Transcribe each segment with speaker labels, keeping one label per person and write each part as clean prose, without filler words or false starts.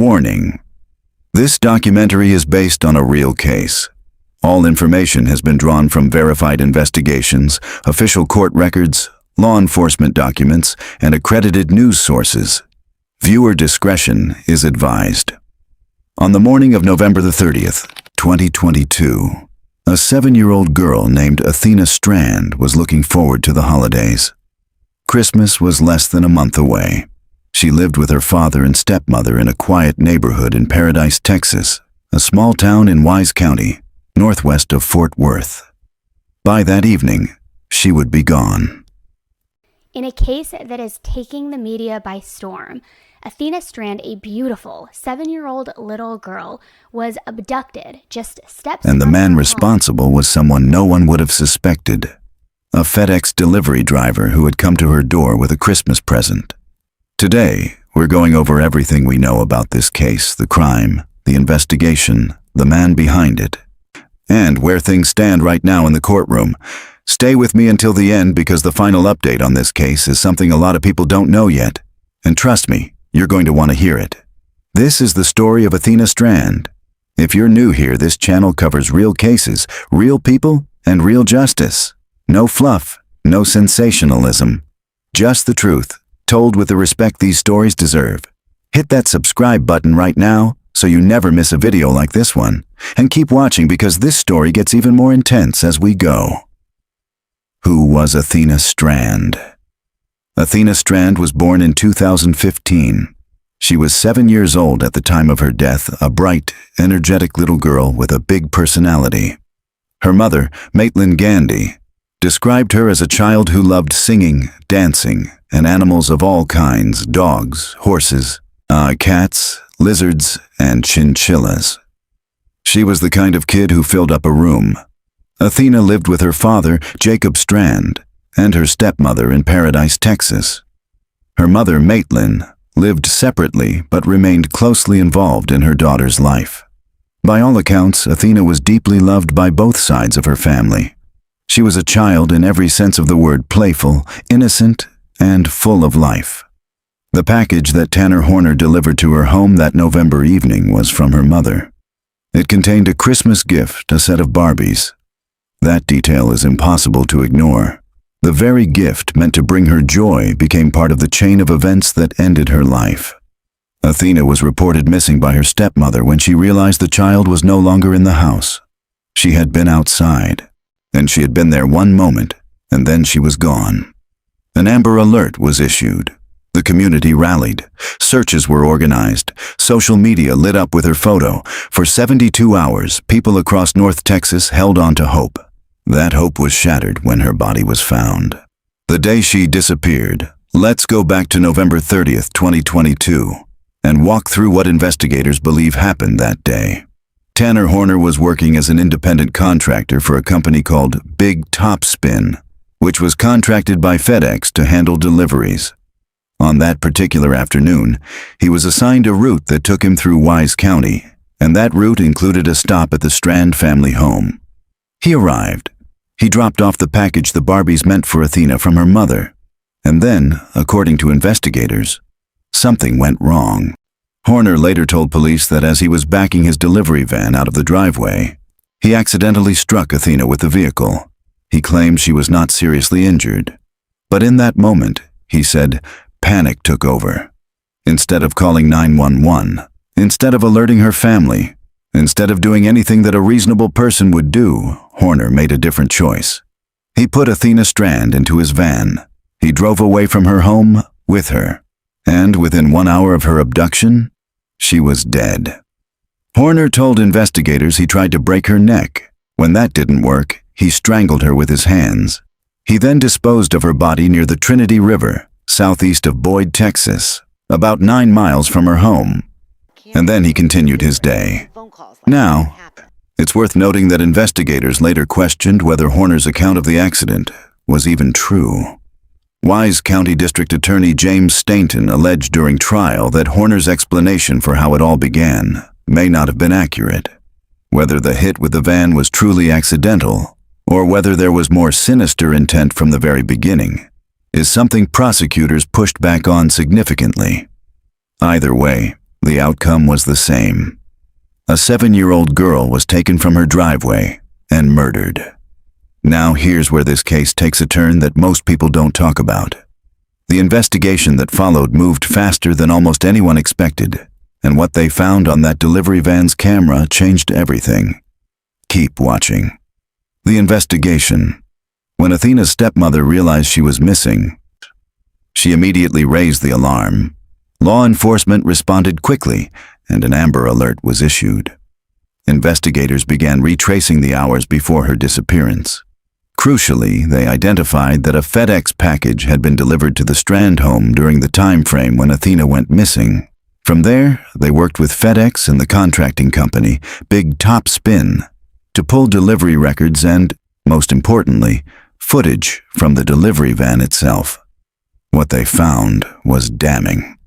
Speaker 1: Warning: this documentary is based on a real case. All information has been drawn from verified investigations, official court records, law enforcement documents, and accredited news sources. Viewer discretion is advised. On the morning of November the 30th, 2022, a 7-year-old girl named Athena Strand was looking forward to the holidays. Christmas was less than a month away. She lived with her father and stepmother in a quiet neighborhood in Paradise, Texas, a small town in Wise County, northwest of Fort Worth. By that evening, she would be gone.
Speaker 2: In a case that is taking the media by storm, Athena Strand, a beautiful 7-year-old little girl, was abducted just steps
Speaker 1: and the
Speaker 2: from
Speaker 1: man
Speaker 2: her
Speaker 1: responsible was someone no one would have suspected. A FedEx delivery driver who had come to her door with a Christmas present. Today, we're going over everything we know about this case, the crime, the investigation, the man behind it, and where things stand right now in the courtroom. Stay with me until the end because the final update on this case is something a lot of people don't know yet. And trust me, you're going to want to hear it. This is the story of Athena Strand. If you're new here, this channel covers real cases, real people, and real justice. No fluff, no sensationalism. Just the truth, told with the respect these stories deserve. Hit that subscribe button right now so you never miss a video like this one. And keep watching because this story gets even more intense as we go. Who was Athena Strand? Athena Strand was born in 2015. She was 7 years old at the time of her death, a bright, energetic little girl with a big personality. Her mother, Maitland Gandy, described her as a child who loved singing, dancing, and animals of all kinds, dogs, horses, cats, lizards, and chinchillas. She was the kind of kid who filled up a room. Athena lived with her father, Jacob Strand, and her stepmother in Paradise, Texas. Her mother, Maitland, lived separately but remained closely involved in her daughter's life. By all accounts, Athena was deeply loved by both sides of her family. She was a child in every sense of the word, playful, innocent, and full of life. The package that Tanner Horner delivered to her home that November evening was from her mother. It contained a Christmas gift, a set of Barbies. That detail is impossible to ignore. The very gift meant to bring her joy became part of the chain of events that ended her life. Athena was reported missing by her stepmother when she realized the child was no longer in the house. She had been outside, and she had been there one moment, and then she was gone. An Amber Alert was issued. The community rallied. Searches were organized. Social media lit up with her photo. For 72 hours, people across North Texas held on to hope. That hope was shattered when her body was found. The day she disappeared, let's go back to November 30th, 2022, and walk through what investigators believe happened that day. Tanner Horner was working as an independent contractor for a company called Big Top Spin, which was contracted by FedEx to handle deliveries. On that particular afternoon, he was assigned a route that took him through Wise County, and that route included a stop at the Strand family home. He arrived. He dropped off the package the Barbies meant for Athena from her mother. And then, according to investigators, something went wrong. Horner later told police that as he was backing his delivery van out of the driveway, he accidentally struck Athena with the vehicle. He claimed she was not seriously injured. But in that moment, he said, panic took over. Instead of calling 911, instead of alerting her family, instead of doing anything that a reasonable person would do, Horner made a different choice. He put Athena Strand into his van. He drove away from her home with her. And within 1 hour of her abduction, she was dead. Horner told investigators he tried to break her neck. When that didn't work, he strangled her with his hands. He then disposed of her body near the Trinity River, southeast of Boyd, Texas, about 9 miles from her home. And then he continued his day. Now, it's worth noting that investigators later questioned whether Horner's account of the accident was even true. Wise County District Attorney James Stainton alleged during trial that Horner's explanation for how it all began may not have been accurate. Whether the hit with the van was truly accidental, or whether there was more sinister intent from the very beginning, is something prosecutors pushed back on significantly. Either way, The outcome was the same. A 7-year-old girl was taken from her driveway and murdered. Now here's where this case takes a turn that most people don't talk about. The investigation that followed moved faster than almost anyone expected, and what they found on that delivery van's camera changed everything. Keep watching. The investigation. When Athena's stepmother realized she was missing, she immediately raised the alarm. Law enforcement responded quickly, and an Amber Alert was issued. Investigators began retracing the hours before her disappearance. Crucially, they identified that a FedEx package had been delivered to the Strand home during the time frame when Athena went missing. From there, they worked with FedEx and the contracting company, Big Top Spin, to pull delivery records and, most importantly, footage from the delivery van itself. What they found was damning.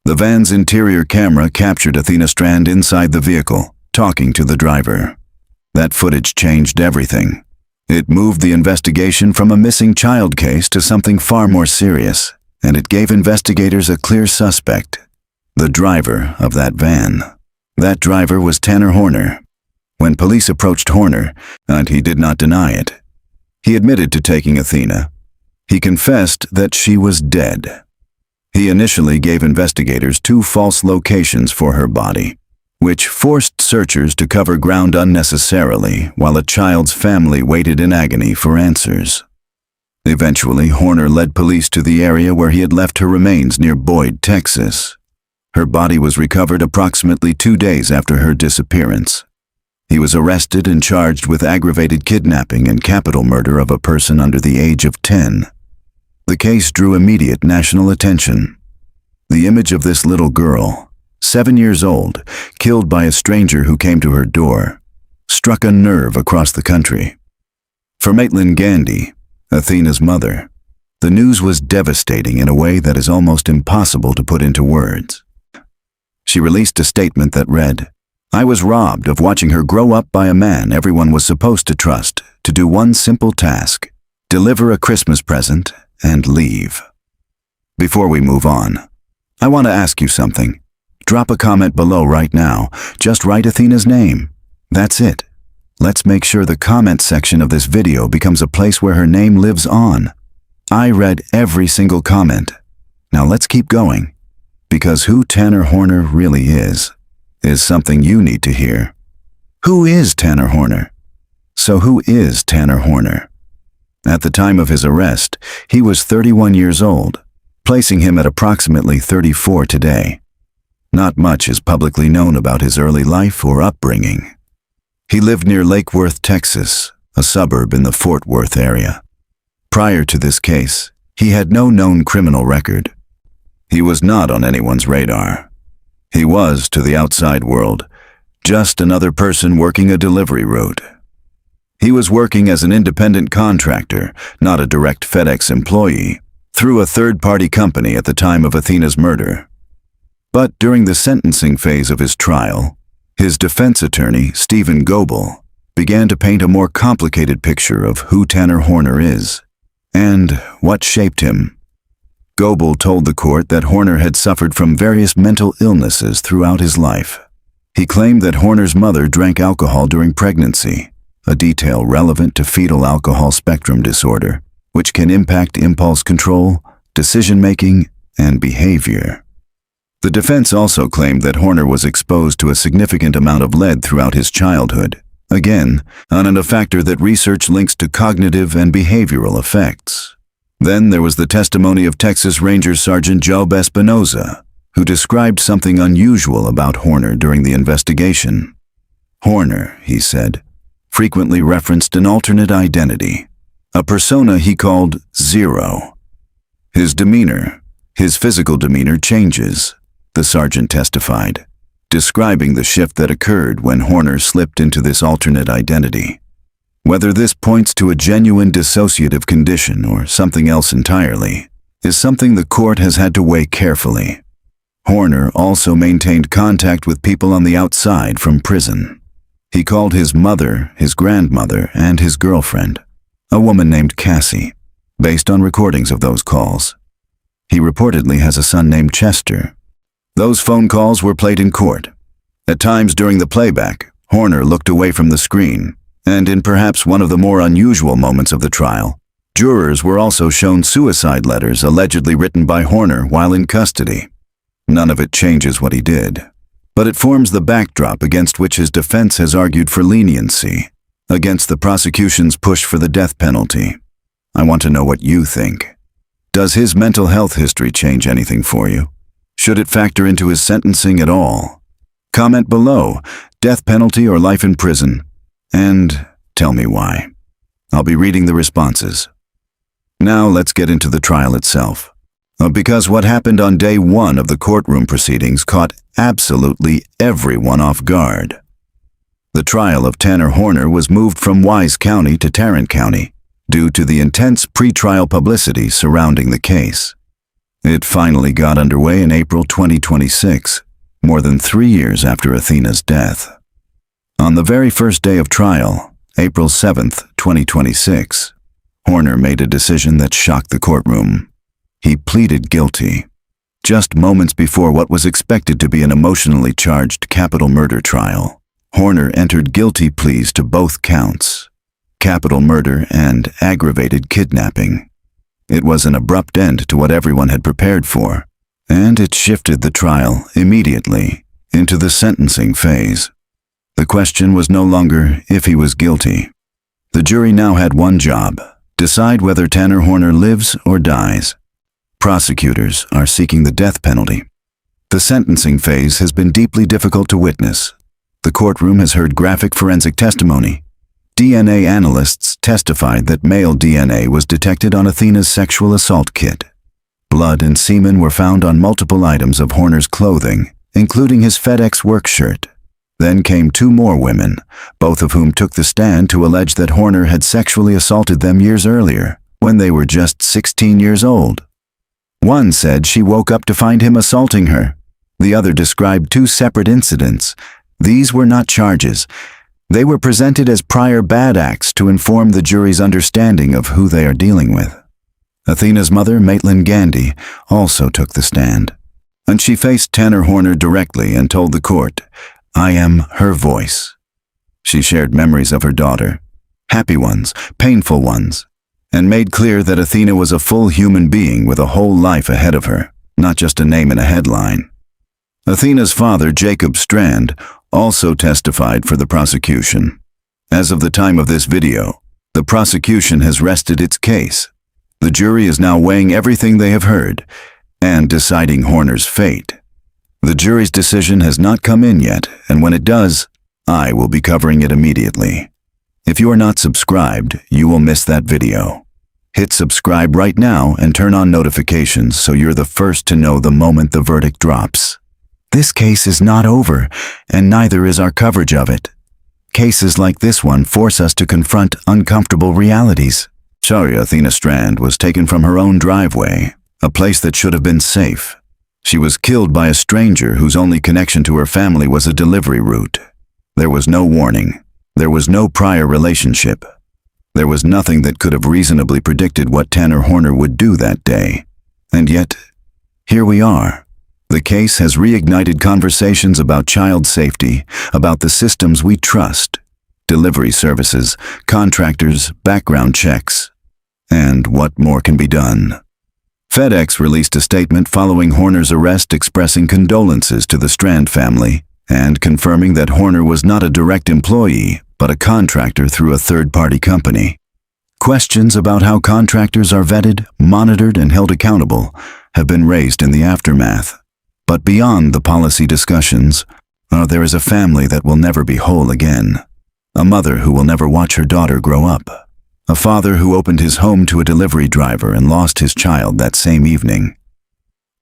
Speaker 1: The van's interior camera captured Athena Strand inside the vehicle, talking to the driver. That footage changed everything. It moved the investigation from a missing child case to something far more serious, and it gave investigators a clear suspect: the driver of that van. That driver was Tanner Horner. When police approached Horner, and he did not deny it, he admitted to taking Athena. He confessed that she was dead. He initially gave investigators 2 false locations for her body, which forced searchers to cover ground unnecessarily while a child's family waited in agony for answers. Eventually, Horner led police to the area where he had left her remains near Boyd, Texas. Her body was recovered approximately 2 days after her disappearance. He was arrested and charged with aggravated kidnapping and capital murder of a person under the age of 10. The case drew immediate national attention. The image of this little girl, 7 years old, killed by a stranger who came to her door, struck a nerve across the country. For Maitland Gandy, Athena's mother, the news was devastating in a way that is almost impossible to put into words. She released a statement that read, "I was robbed of watching her grow up by a man everyone was supposed to trust to do one simple task: deliver a Christmas present and leave." Before we move on, I want to ask you something. Drop a comment below right now. Just write Athena's name. That's it. Let's make sure the comment section of this video becomes a place where her name lives on. I read every single comment. Now let's keep going, because who Tanner Horner really is something you need to hear. Who is Tanner Horner? So who is Tanner Horner? At the time of his arrest, he was 31 years old, placing him at approximately 34 today. Not much is publicly known about his early life or upbringing. He lived near Lake Worth, Texas, a suburb in the Fort Worth area. Prior to this case, he had no known criminal record. He was not on anyone's radar. He was, to the outside world, just another person working a delivery route. He was working as an independent contractor, not a direct FedEx employee, through a third-party company at the time of Athena's murder. But during the sentencing phase of his trial, his defense attorney, Stephen Goebel, began to paint a more complicated picture of who Tanner Horner is and what shaped him. Goebel told the court that Horner had suffered from various mental illnesses throughout his life. He claimed that Horner's mother drank alcohol during pregnancy, a detail relevant to fetal alcohol spectrum disorder, which can impact impulse control, decision-making, and behavior. The defense also claimed that Horner was exposed to a significant amount of lead throughout his childhood, again, on a factor that research links to cognitive and behavioral effects. Then there was the testimony of Texas Ranger Sergeant Joe Espinoza, who described something unusual about Horner during the investigation. Horner, he said, frequently referenced an alternate identity, a persona he called Zero. His demeanor, his physical demeanor changes, the sergeant testified, describing the shift that occurred when Horner slipped into this alternate identity. Whether this points to a genuine dissociative condition or something else entirely is something the court has had to weigh carefully. Horner also maintained contact with people on the outside from prison. He called his mother, his grandmother, and his girlfriend, a woman named Cassie, based on recordings of those calls. He reportedly has a son named Chester. Those phone calls were played in court. At times during the playback, Horner looked away from the screen, and in perhaps one of the more unusual moments of the trial, jurors were also shown suicide letters allegedly written by Horner while in custody. None of it changes what he did, but it forms the backdrop against which his defense has argued for leniency, against the prosecution's push for the death penalty. I want to know what you think. Does his mental health history change anything for you? Should it factor into his sentencing at all? Comment below, death penalty or life in prison, and tell me why. I'll be reading the responses. Now let's get into the trial itself. Because what happened on day one of the courtroom proceedings caught absolutely everyone off guard. The trial of Tanner Horner was moved from Wise County to Tarrant County due to the intense pre-trial publicity surrounding the case. It finally got underway in April 2026, more than 3 years after Athena's death. On the very first day of trial, April 7th, 2026, Horner made a decision that shocked the courtroom. He pleaded guilty. Just moments before what was expected to be an emotionally charged capital murder trial, Horner entered guilty pleas to both counts, capital murder and aggravated kidnapping. It was an abrupt end to what everyone had prepared for, and it shifted the trial immediately into the sentencing phase. The question was no longer if he was guilty. The jury now had one job: decide whether Tanner Horner lives or dies. Prosecutors are seeking the death penalty. The sentencing phase has been deeply difficult to witness. The courtroom has heard graphic forensic testimony. DNA analysts testified that male DNA was detected on Athena's sexual assault kit. Blood and semen were found on multiple items of Horner's clothing, including his FedEx work shirt. Then came 2 more women, both of whom took the stand to allege that Horner had sexually assaulted them years earlier, when they were just 16 years old. One said she woke up to find him assaulting her. The other described 2 separate incidents. These were not charges. They were presented as prior bad acts to inform the jury's understanding of who they are dealing with. Athena's mother, Maitland Gandy, also took the stand, and she faced Tanner Horner directly and told the court, "I am her voice." She shared memories of her daughter, happy ones, painful ones, and made clear that Athena was a full human being with a whole life ahead of her, not just a name in a headline. Athena's father, Jacob Strand, also testified for the prosecution. As of the time of this video, the prosecution has rested its case. The jury is now weighing everything they have heard and deciding Horner's fate. The jury's decision has not come in yet, and when it does, I will be covering it immediately. If you are not subscribed, you will miss that video. Hit subscribe right now and turn on notifications so you're the first to know the moment the verdict drops. This case is not over, and neither is our coverage of it. Cases like this one force us to confront uncomfortable realities. Athena Strand was taken from her own driveway, a place that should have been safe. She was killed by a stranger whose only connection to her family was a delivery route. There was no warning. There was no prior relationship. There was nothing that could have reasonably predicted what Tanner Horner would do that day. And yet, here we are. The case has reignited conversations about child safety, about the systems we trust, delivery services, contractors, background checks, and what more can be done. FedEx released a statement following Horner's arrest expressing condolences to the Strand family and confirming that Horner was not a direct employee, but a contractor through a third-party company. Questions about how contractors are vetted, monitored, and held accountable have been raised in the aftermath. But beyond the policy discussions, there is a family that will never be whole again. A mother who will never watch her daughter grow up. A father who opened his home to a delivery driver and lost his child that same evening.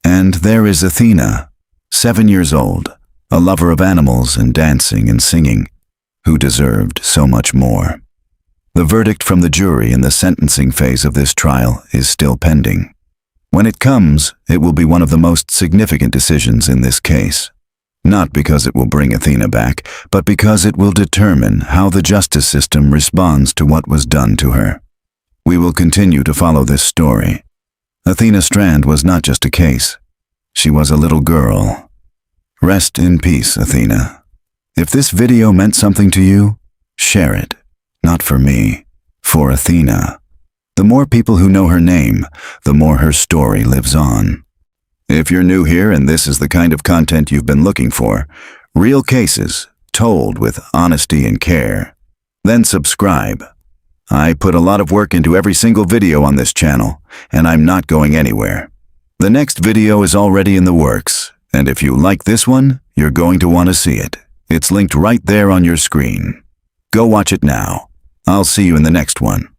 Speaker 1: And there is Athena, 7 years old, a lover of animals and dancing and singing, who deserved so much more. The verdict from the jury in the sentencing phase of this trial is still pending. When it comes, it will be one of the most significant decisions in this case. Not because it will bring Athena back, but because it will determine how the justice system responds to what was done to her. We will continue to follow this story. Athena Strand was not just a case. She was a little girl, Rest in peace, Athena. If this video meant something to you, share it. Not for me, for Athena. The more people who know her name, the more her story lives on. If you're new here and this is the kind of content you've been looking for, real cases, told with honesty and care, then subscribe. I put a lot of work into every single video on this channel, and I'm not going anywhere. The next video is already in the works, and if you like this one, you're going to want to see it. It's linked right there on your screen. Go watch it now. I'll see you in the next one.